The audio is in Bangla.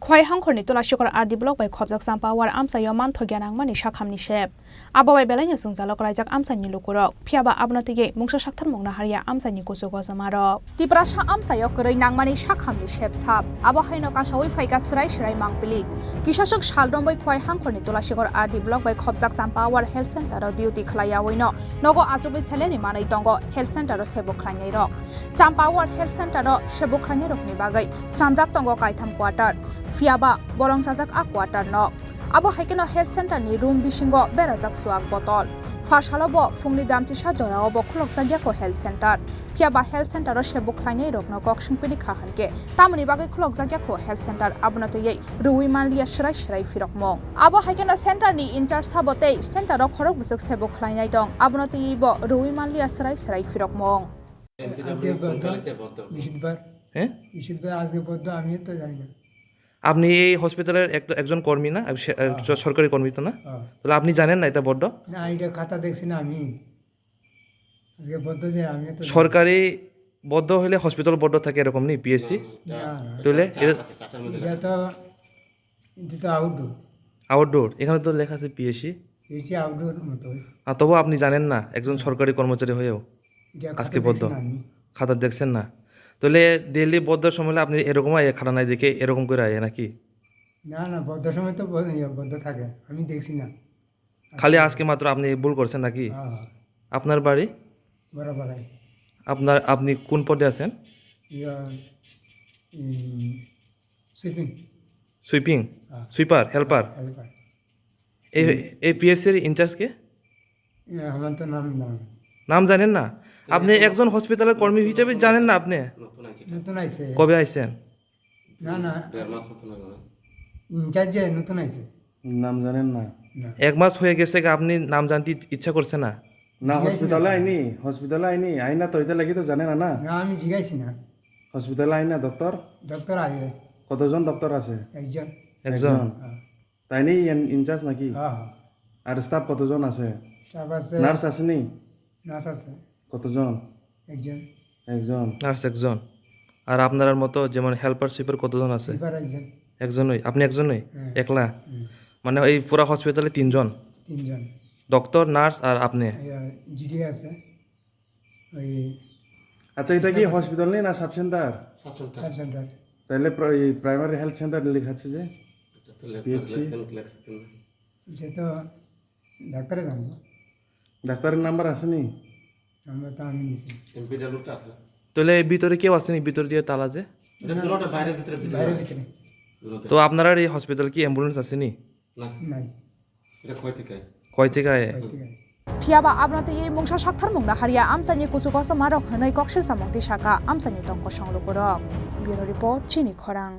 Khoi hangkhorni tulashikor RD block by khobjak sampa war amsa yoman thogyanang mani shakhamni shep ababai belanya sungjalok rajak amsa ni lukurok phiaba abnotige mungsa shakthar mongna haria amsa ni kusugo samarok tiprasha amsa yokrei nangmani shakhamni shep sap abahaino kasawai faika srai srai mangpili kishasok shalrombai khoi hangkhorni tulashikor RD block by khobjak sampa war health center ro duty khlayaoino nogo ajobai salary manai tongo health center ro sebo khlangei rok champa war health center ro sebo khlangei rok ni bagai samjak tongo kaitham quarter Fiaba borong sajak a quarter nok abo haikeno health center ni room bisingo berajak suak botol fashalobo fungni damti sajora obo khulok sagya ko health center Fiaba health center ro sebuk khlangei rokno koksing pili khahanke tamni bagai khulok sagya ko health center abona to yei ruwi manlia shrai shrai firok mong abo haikeno center ni in charge sabote center ro khorok busuk sebuk khlainai dong abona to yei bo ruwi manlia shrai shrai firok mong নিষিদ্ধবার আজকে বদ্ধ আমি তো জানি না আপনি এই হসপিটালের একজন কর্মী না সরকারি কর্মী তো না তাহলে আপনি জানেন না এটা বদ্ধ না এটা খাতা দেখছি না আমি আজকে বদ্ধ যে আমি তো সরকারি বদ্ধ হলে হসপিটাল বদ্ধ থাকে এরকম নেই পিএসসি তাহলে এটা তো আউটডোর এখানে তো লেখা আছে পিএসসি পিএসসি আউটডোর মতো আর তবু আপনি জানেন না একজন সরকারি কর্মচারী হয়েও আজকে বদ্ধ খাতা দেখছেন না তাহলে দিল্লি বদ্ধ সময় আপনি এরকম খাতা নাই দেখে এরকম করে আয় নাকি না না বদ্ধ সময় তো বদ্ধ থাকে আমি দেখছি না খালি আজকে মাত্র আপনি ভুল করছেন নাকি আপনার বাড়ি বরাবর আপনি কোন পদে আছেন সুইপার হেল্পার এই পিএসসির ইনচার্জ কে আমার তো নাম জানেন না আপনি একজন হসপিটালের কর্মী হিসেবে জানেন না আপনি নতুন আইছে কবে আইছেন না ইনচার্জ নতুন আইছে নাম জানেন না এক মাস হয়ে গেছে আপনি নাম জানতে ইচ্ছা করছে না না হসপিটালে আইনা তো এটা লাগি তো জানে না না আমি জিগাইছি না হসপিটালে আইনা ডক্টর আইছে কতজন ডক্টর আছে একজন তাই নেই ইনচার্জ নাকি আর স্টাফ কতজন আছে স্টাফ আছে নার্স আছে নি নার্স আছে কতজন একজন নার্স একজন আর আপনার মতো যেমন হেল্পার সুইপার কতজন আছে একজনই আপনি একজনই একলা মানে এই পুরো হসপিটালে তিনজন ডক্টর নার্স আর আপনি জিডি আছে ওই আচ্ছা এটা কি হসপিটাল নেই না সাব সেন্টার তাহলে প্রাইমারি হেলথ সেন্টার লেখা আছে যে পিএইচসি এটা তো ডাক্তারে জানবো ডাক্তারের নাম্বার আছে নি আমরা তো আমি নিছি তাহলে ভিতরে কেউ আসেনি ভিতর দিয়ে তালা যে বাইরে তো আপনার এই হসপিটাল কি অ্যাম্বুলেন্স আসেনি নাই কয় থেকে আয় Phiaba abnote yei mungsa shakthar mongna haria amsani kusugo samarok hanai koksil samongti shaka amsani tongko songlugurok bureau report chini khorang